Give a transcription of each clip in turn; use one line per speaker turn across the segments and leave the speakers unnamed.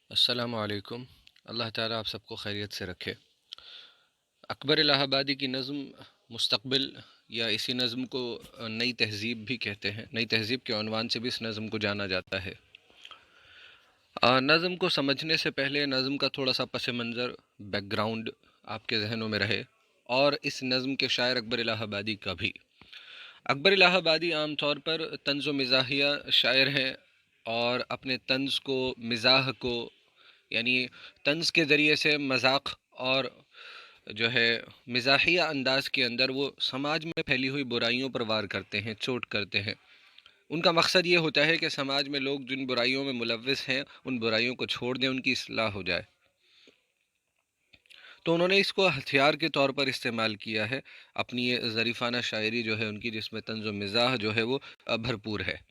السلام علیکم۔ اللہ تعالیٰ آپ سب کو خیریت سے رکھے۔ اکبر الہ آبادی کی نظم مستقبل، یا اسی نظم کو نئی تہذیب بھی کہتے ہیں، نئی تہذیب کے عنوان سے بھی اس نظم کو جانا جاتا ہے۔ نظم کو سمجھنے سے پہلے نظم کا تھوڑا سا پس منظر، بیک گراؤنڈ آپ کے ذہنوں میں رہے، اور اس نظم کے شاعر اکبر الہ آبادی کا بھی۔ اکبر الہ آبادی عام طور پر طنز و مزاحیہ شاعر ہیں، اور اپنے طنز کو، مزاح کو، یعنی طنز کے ذریعے سے مذاق اور جو ہے مزاحیہ انداز کے اندر وہ سماج میں پھیلی ہوئی برائیوں پر وار کرتے ہیں، چوٹ کرتے ہیں۔ ان کا مقصد یہ ہوتا ہے کہ سماج میں لوگ جن برائیوں میں ملوث ہیں ان برائیوں کو چھوڑ دیں، ان کی اصلاح ہو جائے۔ تو انہوں نے اس کو ہتھیار کے طور پر استعمال کیا ہے، اپنی یہ ظریفانہ شاعری جو ہے ان کی، جس میں طنز و مزاح جو ہے وہ بھرپور ہے۔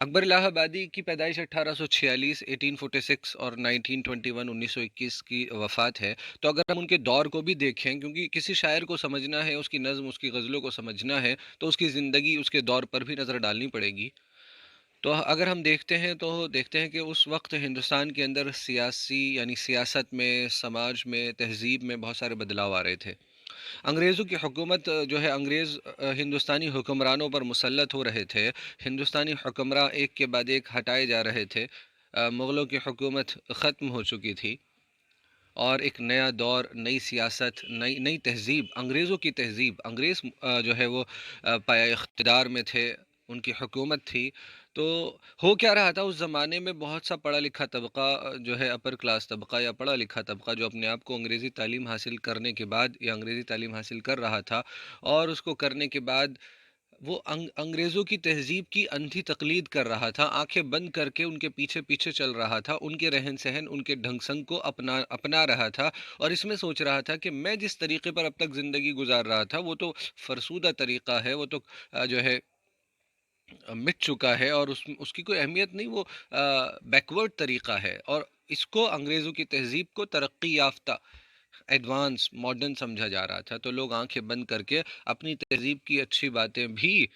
اکبر الہ آبادی کی پیدائش 1846 1846 اور 1921 1921 کی وفات ہے۔ تو اگر ہم ان کے دور کو بھی دیکھیں، کیونکہ کسی شاعر کو سمجھنا ہے، اس کی نظم، اس کی غزلوں کو سمجھنا ہے، تو اس کی زندگی، اس کے دور پر بھی نظر ڈالنی پڑے گی۔ تو اگر ہم دیکھتے ہیں کہ اس وقت ہندوستان کے اندر سیاسی، یعنی سیاست میں، سماج میں، تہذیب میں بہت سارے بدلاؤ آ رہے تھے۔ انگریزوں کی حکومت جو ہے، انگریز ہندوستانی حکمرانوں پر مسلط ہو رہے تھے۔ ہندوستانی حکمراں ایک کے بعد ایک ہٹائے جا رہے تھے۔ مغلوں کی حکومت ختم ہو چکی تھی، اور ایک نیا دور، نئی سیاست، نئی تہذیب، انگریزوں کی تہذیب، انگریز جو ہے وہ پایا اقتدار میں تھے، ان کی حکومت تھی۔ تو ہو کیا رہا تھا اس زمانے میں، بہت سا پڑھا لکھا طبقہ جو ہے، اپر کلاس طبقہ یا پڑھا لکھا طبقہ، جو اپنے آپ کو انگریزی تعلیم حاصل کرنے کے بعد، یا انگریزی تعلیم حاصل کر رہا تھا، اور اس کو کرنے کے بعد وہ انگریزوں کی تہذیب کی اندھی تقلید کر رہا تھا، آنکھیں بند کر کے ان کے پیچھے پیچھے چل رہا تھا، ان کے رہن سہن، ان کے ڈھنگ سنگ کو اپنا رہا تھا، اور اس میں سوچ رہا تھا کہ میں جس طریقے پر اب تک زندگی گزار رہا تھا وہ تو فرسودہ طریقہ ہے، وہ تو جو ہے مٹ چکا ہے، اور اس کی کوئی اہمیت نہیں، وہ بیکورڈ طریقہ ہے، اور اس کو، انگریزوں کی تہذیب کو، ترقی یافتہ، ایڈوانس، ماڈرن سمجھا جا رہا تھا۔ تو لوگ آنکھیں بند کر کے اپنی تہذیب کی اچھی باتیں بھی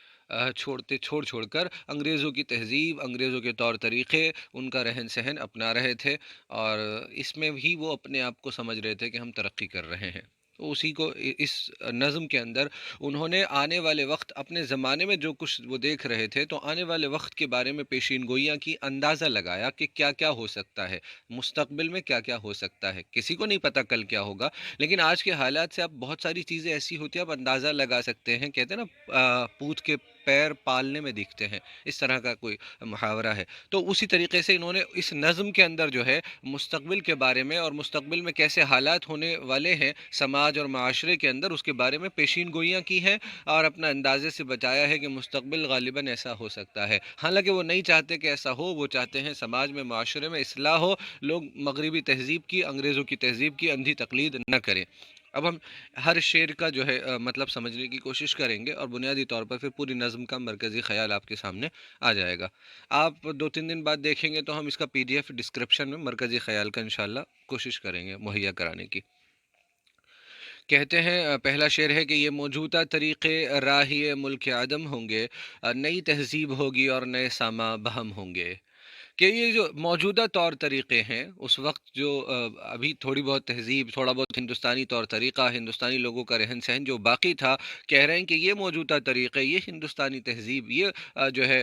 چھوڑ کر انگریزوں کی تہذیب، انگریزوں کے طور طریقے، ان کا رہن سہن اپنا رہے تھے، اور اس میں بھی وہ اپنے آپ کو سمجھ رہے تھے کہ ہم ترقی کر رہے ہیں۔ تو اسی کو اس نظم کے اندر انہوں نے آنے والے وقت، اپنے زمانے میں جو کچھ وہ دیکھ رہے تھے، تو آنے والے وقت کے بارے میں پیشین گوئیاں کی، اندازہ لگایا کہ کیا کیا ہو سکتا ہے، مستقبل میں کیا کیا ہو سکتا ہے۔ کسی کو نہیں پتا کل کیا ہوگا، لیکن آج کے حالات سے اب بہت ساری چیزیں ایسی ہوتی ہیں، آپ اندازہ لگا سکتے ہیں۔ کہتے ہیں نا، پوت کے پیر پالنے میں دکھتے ہیں، اس طرح کا کوئی محاورہ ہے۔ تو اسی طریقے سے انہوں نے اس نظم کے اندر جو ہے مستقبل کے بارے میں، اور مستقبل میں کیسے حالات ہونے والے ہیں سماج اور معاشرے کے اندر، اس کے بارے میں پیشین گوئیاں کی ہیں، اور اپنا اندازے سے بتایا ہے کہ مستقبل غالباً ایسا ہو سکتا ہے۔ حالانکہ وہ نہیں چاہتے کہ ایسا ہو، وہ چاہتے ہیں سماج میں، معاشرے میں اصلاح ہو، لوگ مغربی تہذیب کی، انگریزوں کی تہذیب کی اندھی تقلید نہ کریں۔ اب ہم ہر شعر کا جو ہے مطلب سمجھنے کی کوشش کریں گے، اور بنیادی طور پر پھر پوری نظم کا مرکزی خیال آپ کے سامنے آ جائے گا۔ آپ 2-3 دن بعد دیکھیں گے تو ہم اس کا PDF ڈسکرپشن میں مرکزی خیال کا انشاءاللہ کوشش کریں گے مہیا کرانے کی۔ کہتے ہیں، پہلا شعر ہے کہ یہ موجودہ طریقے راہی ملک عدم ہوں گے، نئی تہذیب ہوگی اور نئے ساما بہم ہوں گے۔ کہ یہ جو موجودہ طور طریقے ہیں، اس وقت جو ابھی تھوڑی بہت تہذیب، تھوڑا بہت ہندوستانی طور طریقہ، ہندوستانی لوگوں کا رہن سہن جو باقی تھا، کہہ رہے ہیں کہ یہ موجودہ طریقے، یہ ہندوستانی تہذیب، یہ جو ہے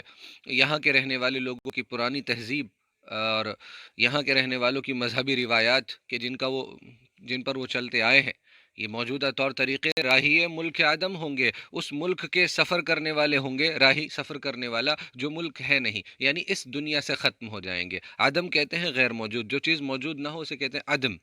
یہاں کے رہنے والے لوگوں کی پرانی تہذیب، اور یہاں کے رہنے والوں کی مذہبی روایات، کہ جن پر وہ چلتے آئے ہیں، یہ موجودہ طور طریقے راہی ملک عدم ہوں گے، اس ملک کے سفر کرنے والے ہوں گے، راہی سفر کرنے والا، جو ملک ہے نہیں، یعنی اس دنیا سے ختم ہو جائیں گے۔ عدم کہتے ہیں غیر موجود، جو چیز موجود نہ ہو اسے کہتے ہیں عدم،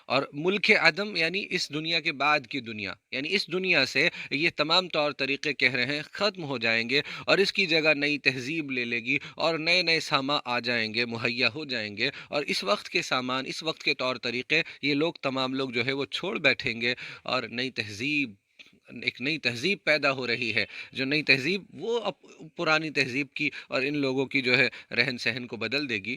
اور ملک عدم یعنی اس دنیا کے بعد کی دنیا، یعنی اس دنیا سے یہ تمام طور طریقے کہہ رہے ہیں ختم ہو جائیں گے، اور اس کی جگہ نئی تہذیب لے لے گی، اور نئے نئے ساما آ جائیں گے، مہیا ہو جائیں گے، اور اس وقت کے سامان، اس وقت کے طور طریقے، یہ لوگ، تمام لوگ جو ہے وہ چھوڑ بیٹھیں گے، اور ایک نئی تہذیب پیدا ہو رہی ہے، جو نئی تہذیب وہ پرانی تہذیب کی اور ان لوگوں کی جو ہے رہن سہن کو بدل دے گی۔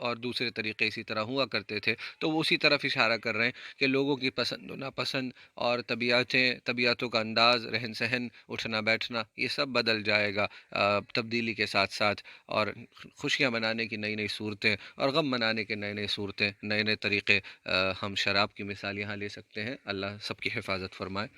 اور دوسرے طریقے اسی طرح ہوا کرتے تھے، تو وہ اسی طرف اشارہ کر رہے ہیں کہ لوگوں کی پسند و ناپسند اور طبیعتوں کا انداز، رہن سہن، اٹھنا بیٹھنا، یہ سب بدل جائے گا تبدیلی کے ساتھ ساتھ، اور خوشیاں منانے کی نئی نئی صورتیں اور غم منانے کے نئے نئے صورتیں، نئے نئے طریقے۔ ہم شراب کی مثال یہاں لے سکتے ہیں، اللہ سب کی حفاظت فرمائے۔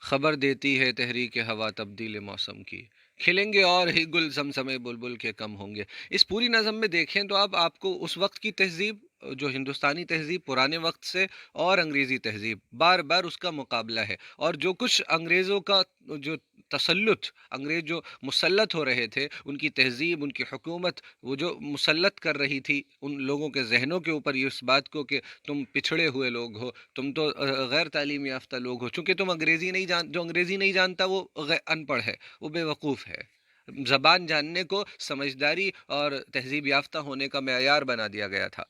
خبر دیتی ہے تحریک ہوا تبدیل موسم کی، کھلیں گے اور ہی گل زمزمے بلبل کے کم ہوں گے۔ اس پوری نظم میں دیکھیں تو آپ کو اس وقت کی تہذیب، جو ہندوستانی تہذیب پرانے وقت سے، اور انگریزی تہذیب، بار بار اس کا مقابلہ ہے، اور جو کچھ انگریزوں کا جو تسلط، انگریز جو مسلط ہو رہے تھے، ان کی تہذیب، ان کی حکومت، وہ جو مسلط کر رہی تھی ان لوگوں کے ذہنوں کے اوپر یہ اس بات کو کہ تم پچھڑے ہوئے لوگ ہو، تم تو غیر تعلیم یافتہ لوگ ہو، چونکہ تم انگریزی نہیں جو انگریزی نہیں جانتا وہ ان پڑھ ہے، وہ بے وقوف ہے۔ زبان جاننے کو سمجھداری اور تہذیب یافتہ ہونے کا معیار بنا دیا گیا تھا۔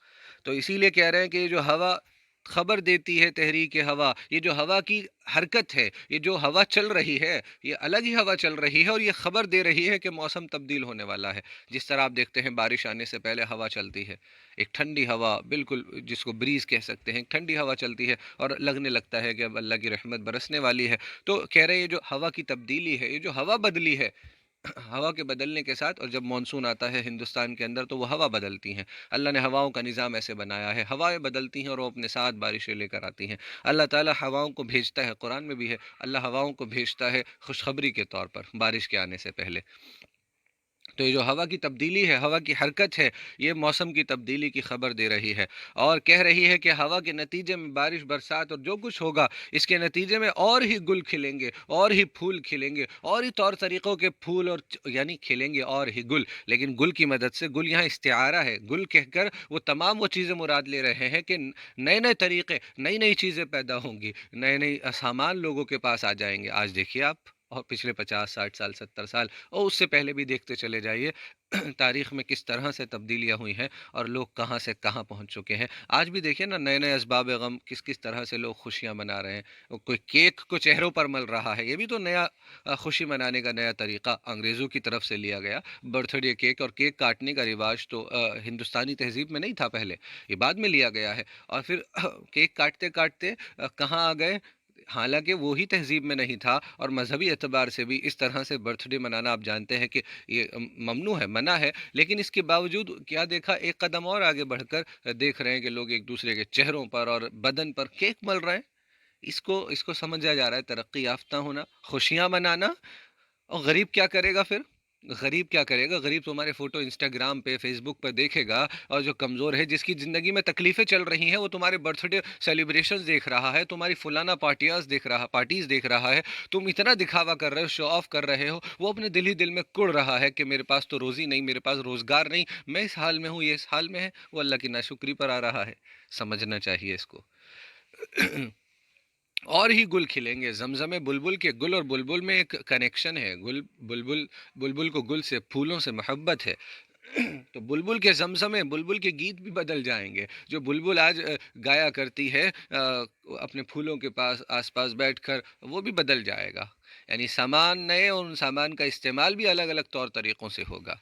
تو اسی لیے کہہ رہے ہیں کہ یہ جو ہوا خبر دیتی ہے تحریک ہوا، یہ جو ہوا کی حرکت ہے، یہ جو ہوا چل رہی ہے، یہ الگ ہی ہوا چل رہی ہے، اور یہ خبر دے رہی ہے کہ موسم تبدیل ہونے والا ہے۔ جس طرح آپ دیکھتے ہیں بارش آنے سے پہلے ہوا چلتی ہے، ایک ٹھنڈی ہوا، بالکل جس کو بریز کہہ سکتے ہیں، ایک ٹھنڈی ہوا چلتی ہے اور لگنے لگتا ہے کہ اب اللہ کی رحمت برسنے والی ہے۔ تو کہہ رہے ہیں یہ جو ہوا کی تبدیلی ہے، یہ جو ہوا بدلی ہے، ہوا کے بدلنے کے ساتھ، اور جب مانسون آتا ہے ہندوستان کے اندر تو وہ ہوا بدلتی ہیں۔ اللہ نے ہواؤں کا نظام ایسے بنایا ہے، ہوائیں بدلتی ہیں اور وہ اپنے ساتھ بارشیں لے کر آتی ہیں۔ اللہ تعالیٰ ہواؤں کو بھیجتا ہے، قرآن میں بھی ہے، اللہ ہواؤں کو بھیجتا ہے خوشخبری کے طور پر بارش کے آنے سے پہلے۔ تو یہ جو ہوا کی تبدیلی ہے، ہوا کی حرکت ہے، یہ موسم کی تبدیلی کی خبر دے رہی ہے، اور کہہ رہی ہے کہ ہوا کے نتیجے میں بارش، برسات اور جو کچھ ہوگا، اس کے نتیجے میں اور ہی گل کھلیں گے، اور ہی پھول کھلیں گے، اور ہی طور طریقوں کے پھول، اور یعنی کھلیں گے اور ہی گل، لیکن گل کی مدد سے، گل یہاں استعارہ ہے، گل کہہ کر وہ تمام وہ چیزیں مراد لے رہے ہیں کہ نئے نئے طریقے، نئی نئی چیزیں پیدا ہوں گی، نئے نئے سامان لوگوں کے پاس آ جائیں گے۔ آج دیکھیے آپ، اور پچھلے 50 60 سال 70 سال اور اس سے پہلے بھی دیکھتے چلے جائیے، تاریخ میں کس طرح سے تبدیلیاں ہوئی ہیں اور لوگ کہاں سے کہاں پہنچ چکے ہیں۔ آج بھی دیکھیں نا، نئے نئے اسباب غم، کس کس طرح سے لوگ خوشیاں منا رہے ہیں، کوئی کیک کو چہروں پر مل رہا ہے، یہ بھی تو نیا خوشی منانے کا نیا طریقہ انگریزوں کی طرف سے لیا گیا۔ برتھ ڈے کیک اور کیک کاٹنے کا رواج تو ہندوستانی تہذیب میں نہیں تھا پہلے، یہ بعد میں لیا گیا ہے، اور پھر کیک کاٹتے کاٹتے کہاں آ گئے، حالانکہ وہی تہذیب میں نہیں تھا، اور مذہبی اعتبار سے بھی اس طرح سے برتھ ڈے منانا آپ جانتے ہیں کہ یہ ممنوع ہے، منع ہے، لیکن اس کے باوجود کیا دیکھا، ایک قدم اور آگے بڑھ کر دیکھ رہے ہیں کہ لوگ ایک دوسرے کے چہروں پر اور بدن پر کیک مل رہے ہیں۔ اس کو سمجھا جا رہا ہے ترقی یافتہ ہونا، خوشیاں منانا۔ اور غریب کیا کرے گا پھر؟ غریب کیا کرے گا؟ غریب تمہارے فوٹو انسٹاگرام پہ، فیس بک پہ دیکھے گا، اور جو کمزور ہے، جس کی زندگی میں تکلیفیں چل رہی ہیں، وہ تمہارے برتھ ڈے سیلیبریشنز دیکھ رہا ہے، تمہاری فلانا پارٹیز دیکھ رہا ہے، تم اتنا دکھاوا کر رہے ہو، شو آف کر رہے ہو، وہ اپنے دل ہی دل میں کڑ رہا ہے کہ میرے پاس تو روزی نہیں، میرے پاس روزگار نہیں، میں اس حال میں ہوں، یہ اس حال میں ہے، وہ اللہ کی ناشکری پر آ رہا ہے۔ سمجھنا چاہیے اس کو۔ اور ہی گل کھلیں گے، زمزمے بلبل کے، گل اور بلبل میں ایک کنیکشن ہے، بلبل، بلبل کو گل سے، پھولوں سے محبت ہے، تو بلبل کے زمزمے، بلبل کے گیت بھی بدل جائیں گے۔ جو بلبل آج گایا کرتی ہے اپنے پھولوں کے پاس آس پاس بیٹھ کر، وہ بھی بدل جائے گا، یعنی سامان نئے، اور ان سامان کا استعمال بھی الگ الگ طور طریقوں سے ہوگا۔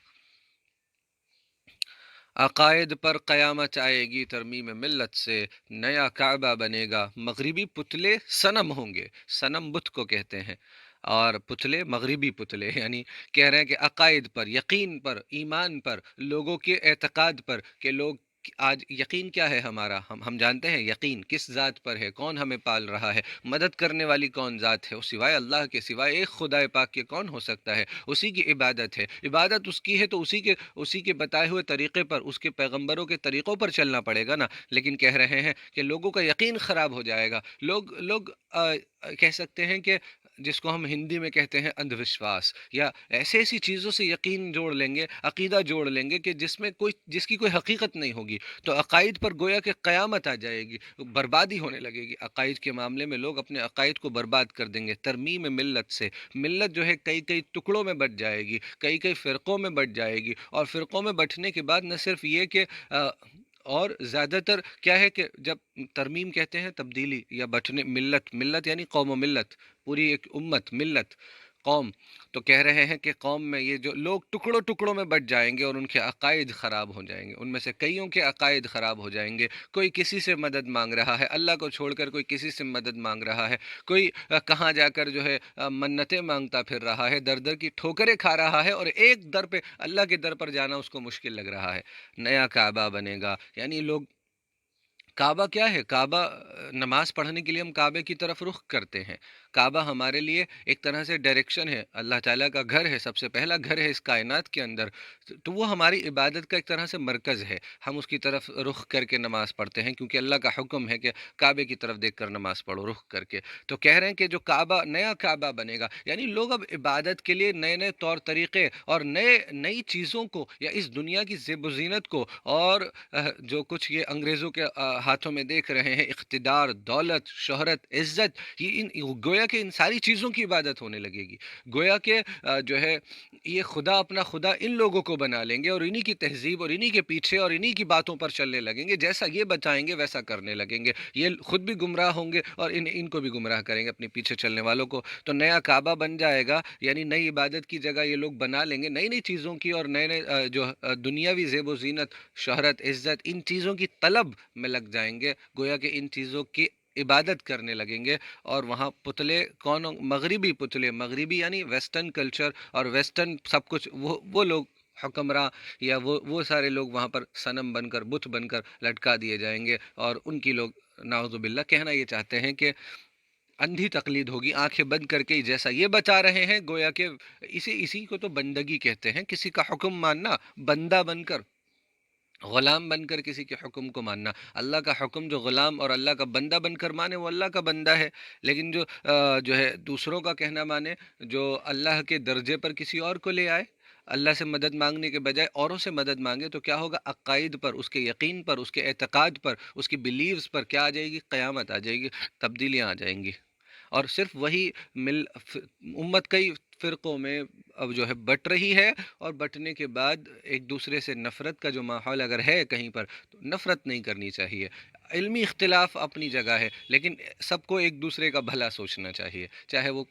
عقائد پر قیامت آئے گی ترمیم ملت سے، نیا کعبہ بنے گا، مغربی پتلے صنم ہوں گے، صنم بت کو کہتے ہیں، اور پتلے مغربی پتلے، یعنی کہہ رہے ہیں کہ عقائد پر، یقین پر، ایمان پر، لوگوں کے اعتقاد پر، کہ لوگ آج یقین کیا ہے ہمارا، ہم جانتے ہیں یقین کس ذات پر ہے، کون ہمیں پال رہا ہے، مدد کرنے والی کون ذات ہے، وہ سوائے اللہ کے، سوائے ایک خدا پاک کے کون ہو سکتا ہے، اسی کی عبادت ہے، عبادت اس کی ہے تو اسی کے بتائے ہوئے طریقے پر، اس کے پیغمبروں کے طریقوں پر چلنا پڑے گا نا۔ لیکن کہہ رہے ہیں کہ لوگوں کا یقین خراب ہو جائے گا، لوگ کہہ سکتے ہیں کہ جس کو ہم ہندی میں کہتے ہیں اندھ وشواس، یا ایسی چیزوں سے یقین جوڑ لیں گے، عقیدہ جوڑ لیں گے کہ جس کی کوئی حقیقت نہیں ہوگی، تو عقائد پر گویا کہ قیامت آ جائے گی، بربادی ہونے لگے گی، عقائد کے معاملے میں لوگ اپنے عقائد کو برباد کر دیں گے ترمیم ملت سے۔ ملت جو ہے کئی کئی ٹکڑوں میں بٹ جائے گی، کئی کئی فرقوں میں بٹ جائے گی، اور فرقوں میں بٹنے کے بعد نہ صرف یہ کہ اور زیادہ تر کیا ہے کہ جب ترمیم کہتے ہیں تبدیلی یا بٹنے، ملت یعنی قوم و ملت، پوری ایک امت، ملت قوم، تو کہہ رہے ہیں کہ قوم میں یہ جو لوگ ٹکڑوں ٹکڑوں میں بٹ جائیں گے اور ان کے عقائد خراب ہو جائیں گے، ان میں سے کئیوں کے عقائد خراب ہو جائیں گے۔ کوئی کسی سے مدد مانگ رہا ہے، اللہ کو چھوڑ کر کوئی کسی سے مدد مانگ رہا ہے، کوئی کہاں جا کر جو ہے منتیں مانگتا پھر رہا ہے، در در کی ٹھوکریں کھا رہا ہے، اور ایک در پہ اللہ کے در پر جانا اس کو مشکل لگ رہا ہے۔ نیا کعبہ بنے گا، یعنی لوگ کعبہ کیا ہے؟ کعبہ نماز پڑھنے کے لیے ہم کعبے کی طرف رخ کرتے ہیں۔ کعبہ ہمارے لیے ایک طرح سے ڈائریکشن ہے، اللہ تعالیٰ کا گھر ہے، سب سے پہلا گھر ہے اس کائنات کے اندر، تو وہ ہماری عبادت کا ایک طرح سے مرکز ہے۔ ہم اس کی طرف رخ کر کے نماز پڑھتے ہیں کیونکہ اللہ کا حکم ہے کہ کعبے کی طرف دیکھ کر نماز پڑھو رخ کر کے۔ تو کہہ رہے ہیں کہ جو کعبہ نیا کعبہ بنے گا، یعنی لوگ اب عبادت کے لیے نئے نئے طور طریقے اور نئی چیزوں کو یا اس دنیا کی زیب و زینت کو اور جو کچھ یہ انگریزوں کے ہاتھوں میں دیکھ رہے ہیں، اقتدار، دولت، شہرت، عزت، یہ گویا کہ ان ساری چیزوں کی عبادت ہونے لگے گی۔ گویا کہ جو ہے یہ خدا اپنا خدا ان لوگوں کو بنا لیں گے اور انہی کی تہذیب اور انہی کے پیچھے اور انہی کی باتوں پر چلنے لگیں گے، جیسا یہ بتائیں گے ویسا کرنے لگیں گے۔ یہ خود بھی گمراہ ہوں گے اور ان کو بھی گمراہ کریں گے، اپنے پیچھے چلنے والوں کو۔ تو نیا کعبہ بن جائے گا، یعنی نئی عبادت کی جگہ یہ لوگ بنا لیں گے نئی نئی چیزوں کی، اور نئے نئے جو دنیاوی زیب و زینت، شہرت، عزت، ان چیزوں کی طلب میں لگ جائیں گے، گویا کہ ان چیزوں کی عبادت کرنے لگیں گے۔ اور وہاں پتلے کون؟ مغربی پتلے، مغربی یعنی ویسٹرن کلچر اور ویسٹرن سب کچھ، وہ لوگ حکمراں یا وہ سارے لوگ وہاں پر صنم بن کر، بت بن کر لٹکا دیے جائیں گے، اور ان کی لوگ نعوذ باللہ کہنا یہ چاہتے ہیں کہ اندھی تقلید ہوگی، آنکھیں بند کر کے جیسا یہ بتا رہے ہیں، گویا کہ اسی کو تو بندگی کہتے ہیں، کسی کا حکم ماننا، بندہ بن کر، غلام بن کر کسی کے حکم کو ماننا۔ اللہ کا حکم جو غلام اور اللہ کا بندہ بن کر مانے وہ اللہ کا بندہ ہے، لیکن جو ہے دوسروں کا کہنا مانے، جو اللہ کے درجے پر کسی اور کو لے آئے، اللہ سے مدد مانگنے کے بجائے اوروں سے مدد مانگے، تو کیا ہوگا؟ عقائد پر، اس کے یقین پر، اس کے اعتقاد پر، اس کی بلیوز پر کیا آ جائے گی؟ قیامت آ جائے گی، تبدیلیاں آ جائیں گی۔ اور صرف وہی مل امت کئی فرقوں میں اب جو ہے بٹ رہی ہے، اور بٹنے کے بعد ایک دوسرے سے نفرت کا جو ماحول اگر ہے کہیں پر، تو نفرت نہیں کرنی چاہیے۔ علمی اختلاف اپنی جگہ ہے، لیکن سب کو ایک دوسرے کا بھلا سوچنا چاہیے، چاہے وہ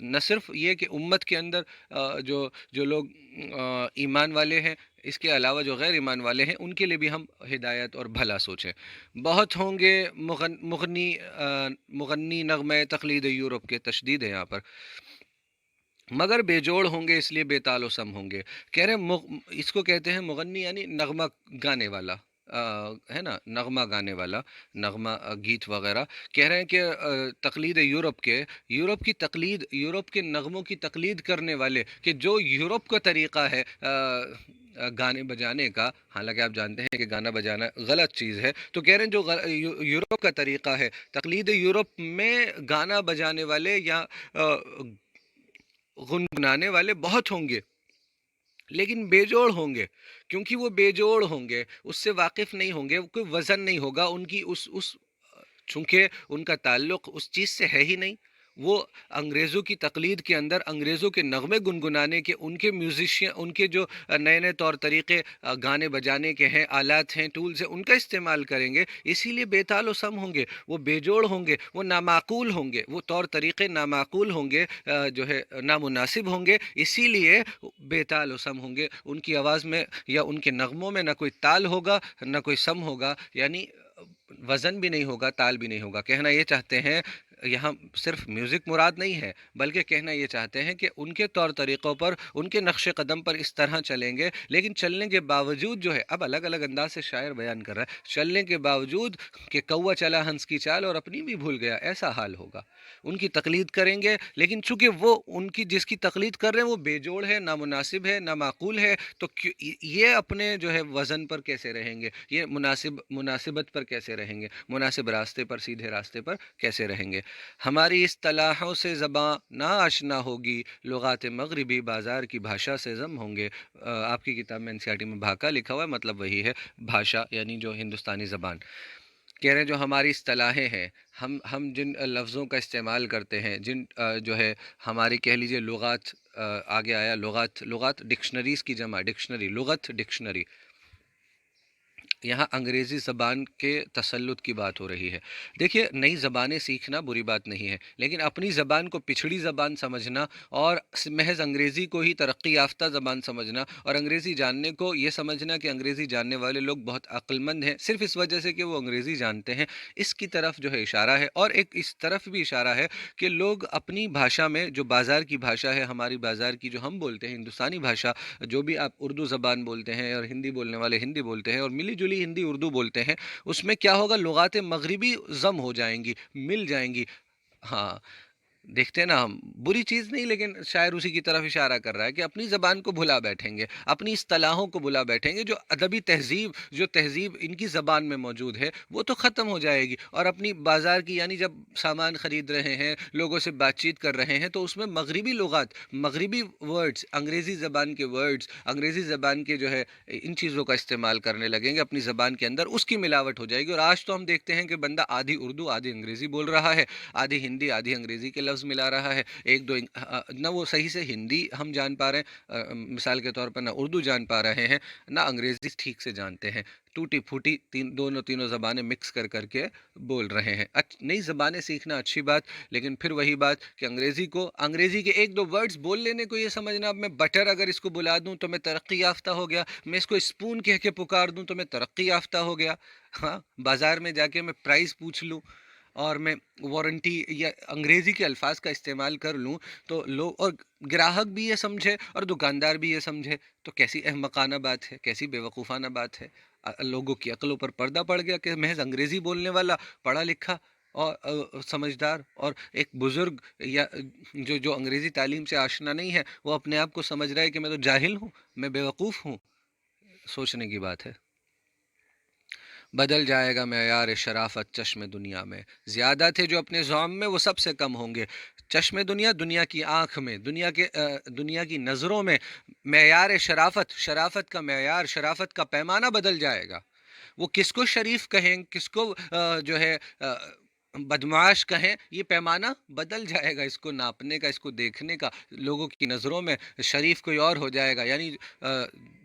نہ صرف یہ کہ امت کے اندر جو لوگ ایمان والے ہیں، اس کے علاوہ جو غیر ایمان والے ہیں ان کے لیے بھی ہم ہدایت اور بھلا سوچیں۔ بہت ہوں گے مغنی نغمے تقلید یورپ کے، تشدید ہے یہاں پر، مگر بے جوڑ ہوں گے اس لیے بے تال و سم ہوں گے۔ کہہ رہے ہیں اس کو کہتے ہیں مغنی، یعنی نغمہ گانے والا، ہے نا، نغمہ گانے والا، نغمہ گیت وغیرہ۔ کہہ رہے ہیں کہ تقلید یورپ کی تقلید، یورپ کے نغموں کی تقلید کرنے والے، کہ جو یورپ کا طریقہ ہے گانے بجانے کا، حالانکہ آپ جانتے ہیں کہ گانا بجانا غلط چیز ہے، تو کہہ رہے ہیں جو یورپ کا طریقہ ہے، تقلید یورپ میں گانا بجانے والے یا گنگنانے والے بہت ہوں گے، لیکن بے جوڑ ہوں گے، کیونکہ وہ بے جوڑ ہوں گے، اس سے واقف نہیں ہوں گے، کوئی وزن نہیں ہوگا ان کی اس چونکہ ان کا تعلق اس چیز سے ہے ہی نہیں۔ وہ انگریزوں کی تقلید کے اندر، انگریزوں کے نغمے گنگنانے کے، ان کے میوزیشین، ان کے جو نئے نئے طور طریقے گانے بجانے کے ہیں، آلات ہیں، ٹولز ہیں، ان کا استعمال کریں گے، اسی لیے بے تال و سم ہوں گے، وہ بے جوڑ ہوں گے، وہ نامعقول ہوں گے، وہ طور طریقے نامعقول ہوں گے، جو ہے نامناسب ہوں گے، اسی لیے بے تال و سم ہوں گے۔ ان کی آواز میں یا ان کے نغموں میں نہ کوئی تال ہوگا نہ کوئی سم ہوگا، یعنی وزن بھی نہیں ہوگا، تال بھی نہیں ہوگا۔ کہنا یہ چاہتے ہیں، یہاں صرف میوزک مراد نہیں ہے، بلکہ کہنا یہ چاہتے ہیں کہ ان کے طور طریقوں پر، ان کے نقش قدم پر اس طرح چلیں گے، لیکن چلنے کے باوجود جو ہے، اب الگ الگ انداز سے شاعر بیان کر رہا ہے، چلنے کے باوجود کہ کوا چلا ہنس کی چال اور اپنی بھی بھول گیا، ایسا حال ہوگا۔ ان کی تقلید کریں گے، لیکن چونکہ وہ ان کی جس کی تقلید کر رہے ہیں وہ بے جوڑ ہے، نامناسب ہے، نامعقول ہے، تو یہ اپنے جو ہے وزن پر کیسے رہیں گے؟ یہ مناسبت پر کیسے رہیں گے؟ مناسب راستے پر، سیدھے راستے پر کیسے رہیں گے؟ ہماری اصطلاحوں سے زباں نہ آشنا ہوگی، لغات مغربی بازار کی بھاشا سے ضم ہوں گے۔ آپ کی کتاب میں NCERT میں بھاکا لکھا ہوا ہے، مطلب وہی ہے بھاشا، یعنی جو ہندوستانی زبان۔ کہہ رہے ہیں جو ہماری اصطلاحیں ہیں، ہم جن لفظوں کا استعمال کرتے ہیں، جن جو ہے ہماری کہہ لیجیے لغات، آگے آیا لغات، لغات ڈکشنریز کی جمع، ڈکشنری، لغت ڈکشنری، یہاں انگریزی زبان کے تسلط کی بات ہو رہی ہے۔ دیکھیے، نئی زبانیں سیکھنا بری بات نہیں ہے، لیکن اپنی زبان کو پچھڑی زبان سمجھنا اور محض انگریزی کو ہی ترقی یافتہ زبان سمجھنا اور انگریزی جاننے کو یہ سمجھنا کہ انگریزی جاننے والے لوگ بہت عقل مند ہیں صرف اس وجہ سے کہ وہ انگریزی جانتے ہیں، اس کی طرف جو ہے اشارہ ہے۔ اور ایک اس طرف بھی اشارہ ہے کہ لوگ اپنی بھاشا میں، جو بازار کی بھاشا ہے، ہماری بازار کی جو ہم بولتے ہیں ہندوستانی بھاشا، جو بھی آپ اردو زبان بولتے ہیں اور ہندی بولنے والے ہندی بولتے ہیں اور ملی جلی ہندی اردو بولتے ہیں، اس میں کیا ہوگا، لغات مغربی ضم ہو جائیں گی، مل جائیں گی۔ ہاں، دیکھتے ہیں نا ہم، بری چیز نہیں، لیکن شاعر اسی کی طرف اشارہ کر رہا ہے کہ اپنی زبان کو بھلا بیٹھیں گے، اپنی اصطلاحوں کو بھلا بیٹھیں گے، جو ادبی تہذیب، جو تہذیب ان کی زبان میں موجود ہے وہ تو ختم ہو جائے گی، اور اپنی بازار کی، یعنی جب سامان خرید رہے ہیں، لوگوں سے بات چیت کر رہے ہیں، تو اس میں مغربی لغات، مغربی ورڈز، انگریزی زبان کے ورڈز، انگریزی زبان کے جو ہے ان چیزوں کا استعمال کرنے لگیں گے اپنی زبان کے اندر، اس کی ملاوٹ ہو جائے گی۔ اور آج تو ہم دیکھتے ہیں کہ بندہ آدھی اردو آدھی انگریزی بول رہا ہے، آدھی ہندی آدھی انگریزی کے لفظ ملا رہا ہے، ایک دو نہ وہ صحیح سے ہندی ہم جان پا رہے ہیں، مثال کے طور پر نہ اردو جان پا رہے ہیں، نہ انگریزی ٹھیک سے جانتے ہیں، ٹوٹی پھوٹی تینوں زبانیں مکس کر کے بول رہے ہیں۔ نئی زبانیں سیکھنا اچھی بات، لیکن پھر وہی بات کہ انگریزی کے ایک دو ورڈز بول لینے کو یہ سمجھنا، اب میں بٹر اگر اس کو بلا دوں تو میں ترقی یافتہ ہو گیا، میں اس کو اسپون کہہ کے پکار دوں تو میں ترقی یافتہ ہو گیا۔ ہاں، بازار میں جا کے میں پرائز پوچھ لوں اور میں وارنٹی یا انگریزی کے الفاظ کا استعمال کر لوں، تو لوگ اور گراہک بھی یہ سمجھے اور دکاندار بھی یہ سمجھے، تو کیسی احمقانہ بات ہے، کیسی بیوقوفانہ بات ہے۔ لوگوں کی عقلوں پر پردہ پڑ گیا کہ محض انگریزی بولنے والا پڑھا لکھا اور سمجھدار اور ایک بزرگ، یا جو انگریزی تعلیم سے آشنا نہیں ہے، وہ اپنے آپ کو سمجھ رہا ہے کہ میں تو جاہل ہوں، میں بیوقوف ہوں۔ سوچنے کی بات ہے۔ بدل جائے گا معیار شرافت چشم دنیا میں، زیادہ تھے جو اپنے زعم میں وہ سب سے کم ہوں گے، چشم دنیا، دنیا کی آنکھ میں، دنیا کی نظروں میں معیار شرافت کا معیار، شرافت کا پیمانہ بدل جائے گا۔ وہ کس کو شریف کہیں، کس کو جو ہے بدمعاش کہیں، یہ پیمانہ بدل جائے گا، اس کو ناپنے کا، اس کو دیکھنے کا، لوگوں کی نظروں میں شریف کوئی اور ہو جائے گا، یعنی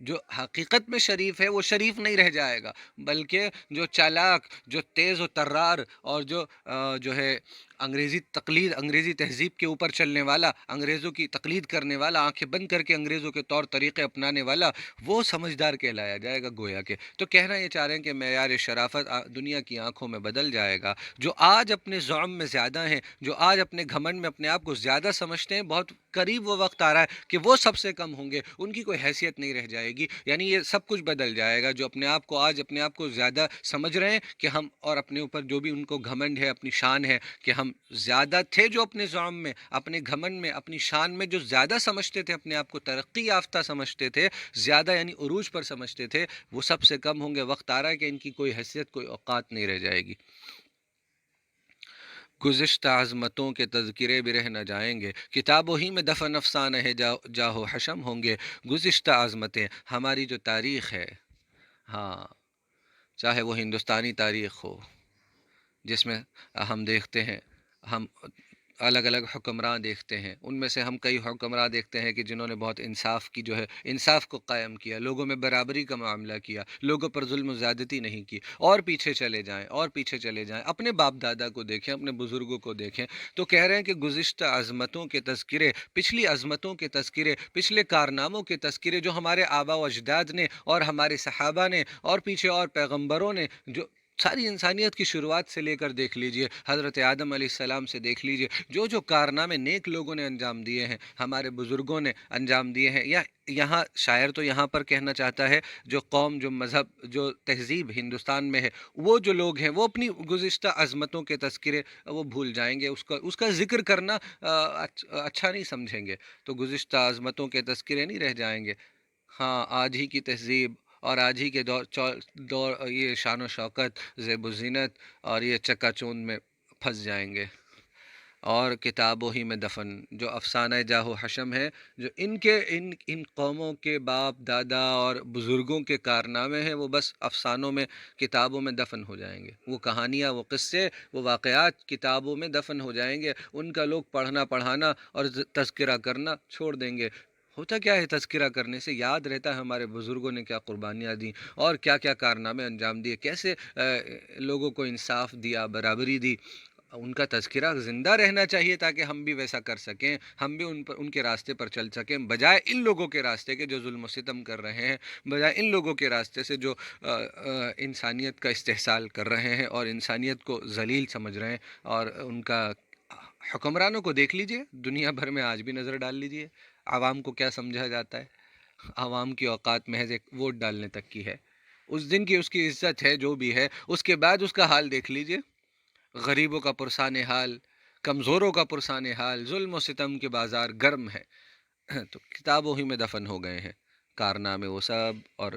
جو حقیقت میں شریف ہے وہ شریف نہیں رہ جائے گا، بلکہ جو چالاک، جو تیز و ترار اور جو ہے انگریزی تہذیب کے اوپر چلنے والا، انگریزوں کی تقلید کرنے والا، آنکھیں بند کر کے انگریزوں کے طور طریقے اپنانے والا، وہ سمجھدار کہلایا جائے گا گویا کے۔ تو کہنا یہ چاہ رہے ہیں کہ معیار شرافت دنیا کی آنکھوں میں بدل جائے گا۔ جو آج اپنے زعم میں زیادہ ہیں، جو آج اپنے گھمنڈ میں اپنے آپ کو زیادہ سمجھتے ہیں، بہت قریب وہ وقت آ رہا ہے کہ وہ سب سے کم ہوں گے، ان کی کوئی حیثیت نہیں رہ جائے گی، یعنی یہ سب کچھ بدل جائے گا۔ جو آج اپنے آپ کو زیادہ سمجھ رہے ہیں کہ ہم، اور اپنے اوپر جو بھی ان کو گھمنڈ ہے، اپنی شان ہے کہ ہم زیادہ تھے، جو اپنے زعم میں، اپنے گھمنڈ میں، اپنی شان میں جو زیادہ سمجھتے تھے، اپنے آپ کو ترقی یافتہ سمجھتے تھے، زیادہ یعنی عروج پر سمجھتے تھے، وہ سب سے کم ہوں گے۔ وقت آ رہا ہے کہ ان کی کوئی حیثیت، کوئی اوقات نہیں رہ جائے گی۔ گزشتہ عظمتوں کے تذکرے بھی رہ نہ جائیں گے، کتابوں ہی میں دفن افسانہ ہے، جاہو حشم ہوں گے۔ گزشتہ عظمتیں، ہماری جو تاریخ ہے، ہاں، چاہے وہ ہندوستانی تاریخ ہو، جس میں ہم دیکھتے ہیں، ہم الگ الگ حکمراں دیکھتے ہیں، ان میں سے ہم کئی حکمراں دیکھتے ہیں کہ جنہوں نے بہت انصاف کی جو ہے، انصاف کو قائم کیا، لوگوں میں برابری کا معاملہ کیا، لوگوں پر ظلم و زیادتی نہیں کی۔ اور پیچھے چلے جائیں، اور پیچھے چلے جائیں، اپنے باپ دادا کو دیکھیں، اپنے بزرگوں کو دیکھیں، تو کہہ رہے ہیں کہ گزشتہ عظمتوں کے تذکرے، پچھلی عظمتوں کے تذکرے، پچھلے کارناموں کے تذکرے، جو ہمارے آبا و اجداد نے اور ہمارے صحابہ نے اور پیچھے اور پیغمبروں نے، جو ساری انسانیت کی شروعات سے لے کر دیکھ لیجئے، حضرت آدم علیہ السلام سے دیکھ لیجئے، جو کارنامے نیک لوگوں نے انجام دیے ہیں، ہمارے بزرگوں نے انجام دیے ہیں، یا یہاں شاعر تو یہاں پر کہنا چاہتا ہے، جو قوم، جو مذہب، جو تہذیب ہندوستان میں ہے، وہ جو لوگ ہیں، وہ اپنی گزشتہ عظمتوں کے تذکرے وہ بھول جائیں گے، اس کا ذکر کرنا اچھا نہیں سمجھیں گے، تو گزشتہ عظمتوں کے تذکرے نہیں رہ جائیں گے۔ ہاں، آج ہی کی تہذیب اور آج ہی کے دور یہ شان و شوکت، زیب و زینت اور یہ چکا چوند میں پھنس جائیں گے، اور کتابوں ہی میں دفن، جو افسانہ جاہ و حشم ہے، جو ان قوموں کے باپ دادا اور بزرگوں کے کارنامے ہیں، وہ بس افسانوں میں، کتابوں میں دفن ہو جائیں گے، وہ کہانیاں، وہ قصے، وہ واقعات کتابوں میں دفن ہو جائیں گے، ان کا لوگ پڑھنا، پڑھانا اور تذکرہ کرنا چھوڑ دیں گے۔ ہوتا کیا ہے تذکرہ کرنے سے؟ یاد رہتا ہے ہمارے بزرگوں نے کیا قربانیاں دیں اور کیا کیا کارنامے انجام دیے، کیسے لوگوں کو انصاف دیا، برابری دی۔ ان کا تذکرہ زندہ رہنا چاہیے تاکہ ہم بھی ویسا کر سکیں، ہم بھی ان کے راستے پر چل سکیں، بجائے ان لوگوں کے راستے کے جو ظلم و ستم کر رہے ہیں، بجائے ان لوگوں کے راستے سے جو انسانیت کا استحصال کر رہے ہیں اور انسانیت کو ذلیل سمجھ رہے ہیں۔ اور ان کا حکمرانوں کو دیکھ لیجئے، دنیا بھر میں آج بھی نظر ڈال لیجئے، عوام کو کیا سمجھا جاتا ہے۔ عوام کی اوقات محض ایک ووٹ ڈالنے تک کی ہے، اس دن کی اس کی عزت ہے جو بھی ہے، اس کے بعد اس کا حال دیکھ لیجئے، غریبوں کا پرسان حال، کمزوروں کا پرسان حال، ظلم و ستم کے بازار گرم ہے۔ تو کتابوں ہی میں دفن ہو گئے ہیں کارنامے وہ سب، اور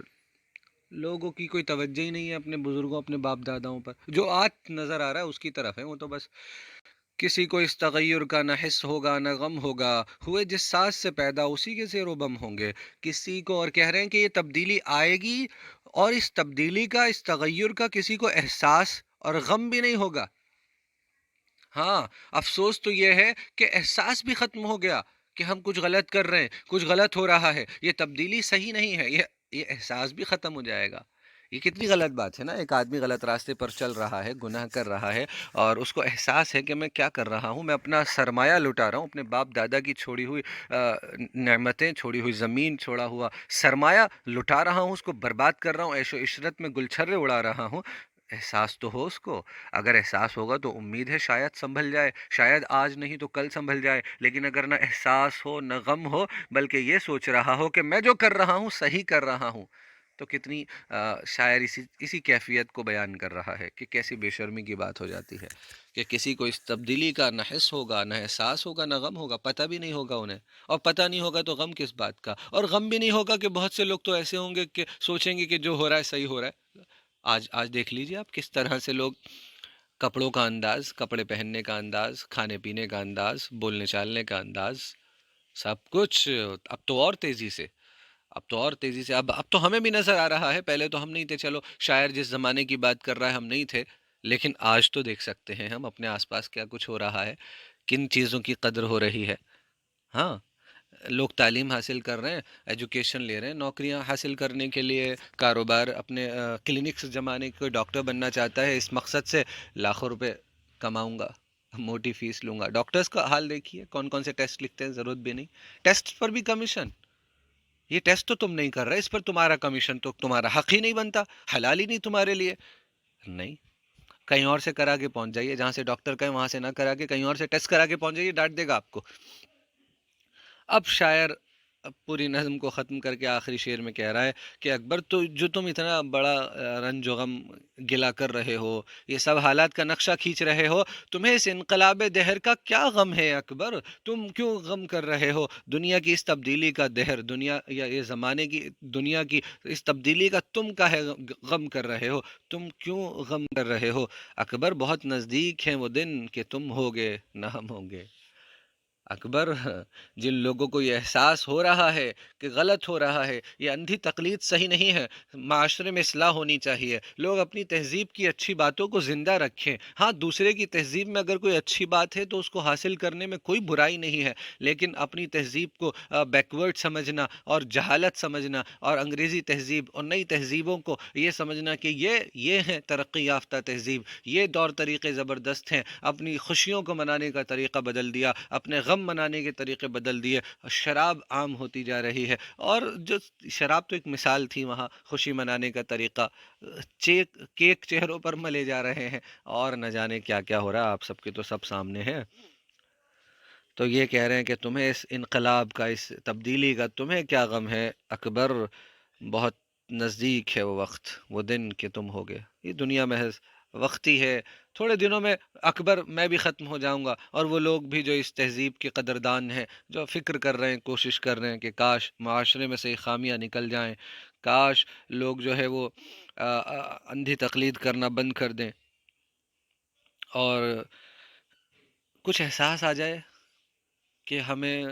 لوگوں کی کوئی توجہ ہی نہیں ہے اپنے بزرگوں، اپنے باپ داداؤں پر۔ جو آج نظر آ رہا ہے اس کی طرف ہے وہ، تو بس کسی کو اس تغیر کا نہ حس ہوگا نہ غم ہوگا، ہوئے جس ساز سے پیدا اسی کے زیر و بم ہوں گے۔ کسی کو اور کہہ رہے ہیں کہ یہ تبدیلی آئے گی، اور اس تبدیلی کا، اس تغیر کا کسی کو احساس اور غم بھی نہیں ہوگا۔ ہاں، افسوس تو یہ ہے کہ احساس بھی ختم ہو گیا کہ ہم کچھ غلط کر رہے ہیں، کچھ غلط ہو رہا ہے، یہ تبدیلی صحیح نہیں ہے، یہ احساس بھی ختم ہو جائے گا۔ یہ کتنی غلط بات ہے نا، ایک آدمی غلط راستے پر چل رہا ہے، گناہ کر رہا ہے، اور اس کو احساس ہے کہ میں کیا کر رہا ہوں، میں اپنا سرمایہ لٹا رہا ہوں، اپنے باپ دادا کی چھوڑی ہوئی نعمتیں، چھوڑی ہوئی زمین، چھوڑا ہوا سرمایہ لٹا رہا ہوں، اس کو برباد کر رہا ہوں، عیش و عشرت میں گلچھرے اڑا رہا ہوں۔ احساس تو ہو اس کو، اگر احساس ہوگا تو امید ہے شاید سنبھل جائے، شاید آج نہیں تو کل سنبھل جائے۔ لیکن اگر نہ احساس ہو نہ غم ہو، بلکہ یہ سوچ رہا ہو کہ میں جو کر رہا ہوں صحیح کر رہا ہوں، تو کتنی شاعر اسی کیفیت کو بیان کر رہا ہے کہ کیسی بے شرمی کی بات ہو جاتی ہے کہ کسی کو اس تبدیلی کا نہ حس ہوگا نہ احساس ہوگا نہ غم ہوگا، پتہ بھی نہیں ہوگا انہیں، اور پتہ نہیں ہوگا تو غم کس بات کا، اور غم بھی نہیں ہوگا کہ بہت سے لوگ تو ایسے ہوں گے کہ سوچیں گے کہ جو ہو رہا ہے صحیح ہو رہا ہے۔ آج دیکھ لیجیے آپ کس طرح سے لوگ، کپڑوں کا انداز، کپڑے پہننے کا انداز، کھانے پینے کا انداز، بولنے چالنے کا انداز، سب کچھ اب تو اور تیزی سے، اب تو ہمیں بھی نظر آ رہا ہے، پہلے تو ہم نہیں تھے، چلو شاعر جس زمانے کی بات کر رہا ہے ہم نہیں تھے، لیکن آج تو دیکھ سکتے ہیں ہم اپنے آس پاس کیا کچھ ہو رہا ہے، کن چیزوں کی قدر ہو رہی ہے۔ ہاں، لوگ تعلیم حاصل کر رہے ہیں، ایجوکیشن لے رہے ہیں، نوکریاں حاصل کرنے کے لیے، کاروبار اپنے کلینکس جمانے، کوئی ڈاکٹر بننا چاہتا ہے اس مقصد سے، لاکھوں روپے کماؤں گا، موٹی فیس لوں گا۔ ڈاکٹرز کا حال دیکھیے، کون کون سے ٹیسٹ لکھتے ہیں، ضرورت بھی نہیں، ٹیسٹ پر بھی کمیشن۔ یہ ٹیسٹ تو تم نہیں کر رہے، اس پر تمہارا کمیشن، تو تمہارا حق ہی نہیں بنتا، حلال ہی نہیں تمہارے لیے۔ نہیں، کہیں اور سے کرا کے پہنچ جائیے، جہاں سے ڈاکٹر کہیں وہاں سے نہ کرا کے کہیں اور سے ٹیسٹ کرا کے پہنچ جائیے، ڈانٹ دے گا آپ کو۔ اب شاعر پوری نظم کو ختم کر کے آخری شعر میں کہہ رہا ہے کہ اکبر، تو جو تم اتنا بڑا رنج و غم گلا کر رہے ہو، یہ سب حالات کا نقشہ کھینچ رہے ہو، تمہیں اس انقلاب دہر کا کیا غم ہے اکبر؟ تم کیوں غم کر رہے ہو دنیا کی اس تبدیلی کا؟ دہر دنیا یا یہ زمانے کی، دنیا کی اس تبدیلی کا تم کاہے غم کر رہے ہو؟ تم کیوں غم کر رہے ہو اکبر؟ بہت نزدیک ہیں وہ دن کہ تم ہوگے نہ ہم ہوں گے۔ اکبر، جن لوگوں کو یہ احساس ہو رہا ہے کہ غلط ہو رہا ہے، یہ اندھی تقلید صحیح نہیں ہے، معاشرے میں اصلاح ہونی چاہیے، لوگ اپنی تہذیب کی اچھی باتوں کو زندہ رکھیں۔ ہاں، دوسرے کی تہذیب میں اگر کوئی اچھی بات ہے تو اس کو حاصل کرنے میں کوئی برائی نہیں ہے، لیکن اپنی تہذیب کو بیکورڈ سمجھنا اور جہالت سمجھنا، اور انگریزی تہذیب اور نئی تہذیبوں کو یہ سمجھنا کہ یہ ہیں ترقی یافتہ تہذیب، یہ دور طریقے زبردست ہیں، اپنی خوشیوں کو منانے کا طریقہ بدل دیا، اپنے غم منانے کے طریقے بدل دیے، شراب عام ہوتی جا رہی ہے، اور جو شراب تو ایک مثال تھی وہاں، خوشی منانے کا طریقہ، کیک چہروں پر ملے جا رہے ہیں، اور نہ جانے کیا کیا ہو رہا ہے، آپ سب کے تو سب سامنے ہے۔ تو یہ کہہ رہے ہیں کہ تمہیں اس انقلاب کا، اس تبدیلی کا تمہیں کیا غم ہے اکبر؟ بہت نزدیک ہے وہ وقت، وہ دن کہ تم ہوگے۔ یہ دنیا محض وقتی ہے، تھوڑے دنوں میں اکبر میں بھی ختم ہو جاؤں گا، اور وہ لوگ بھی جو اس تہذیب کے قدردان ہیں، جو فکر کر رہے ہیں، کوشش کر رہے ہیں کہ کاش معاشرے میں سے یہ خامیاں نکل جائیں، کاش لوگ جو ہے وہ اندھی تقلید کرنا بند کر دیں، اور کچھ احساس آ جائے کہ ہمیں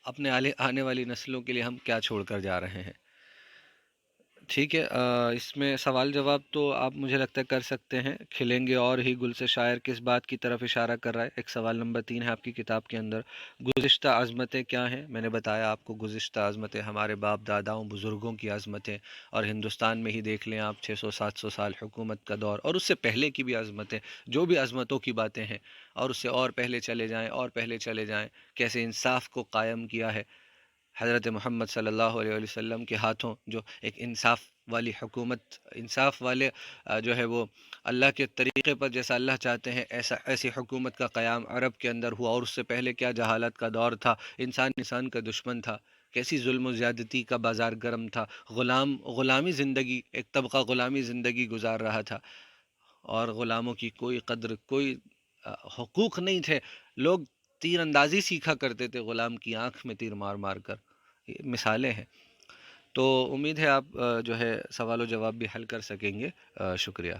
اپنے آنے والی نسلوں کے لیے ہم کیا چھوڑ کر جا رہے ہیں۔ ٹھیک ہے، اس میں سوال جواب تو آپ مجھے لگتا ہے کر سکتے ہیں۔ کھلیں گے اور ہی گل سے شاعر کس بات کی طرف اشارہ کر رہا ہے؟ ایک سوال نمبر 3 ہے آپ کی کتاب کے اندر، گزشتہ عظمتیں کیا ہیں؟ میں نے بتایا آپ کو گزشتہ عظمتیں ہمارے باپ داداؤں بزرگوں کی عظمتیں، اور ہندوستان میں ہی دیکھ لیں آپ 600 700 سال حکومت کا دور، اور اس سے پہلے کی بھی عظمتیں، جو بھی عظمتوں کی باتیں ہیں، اور اس سے اور پہلے چلے جائیں اور پہلے چلے جائیں، کیسے انصاف کو قائم کیا ہے حضرت محمد صلی اللہ علیہ وسلم کے ہاتھوں، جو ایک انصاف والی حکومت، انصاف والے جو ہے وہ اللہ کے طریقے پر جیسا اللہ چاہتے ہیں ایسی حکومت کا قیام عرب کے اندر ہوا، اور اس سے پہلے کیا جہالت کا دور تھا، انسان انسان کا دشمن تھا، کیسی ظلم و زیادتی کا بازار گرم تھا، غلامی زندگی، ایک طبقہ غلامی زندگی گزار رہا تھا، اور غلاموں کی کوئی قدر، کوئی حقوق نہیں تھے، لوگ تیر اندازی سیکھا کرتے تھے غلام کی آنکھ میں تیر مار مار کر، یہ مثالیں ہیں۔ تو امید ہے آپ جو ہے سوال و جواب بھی حل کر سکیں گے۔ شکریہ۔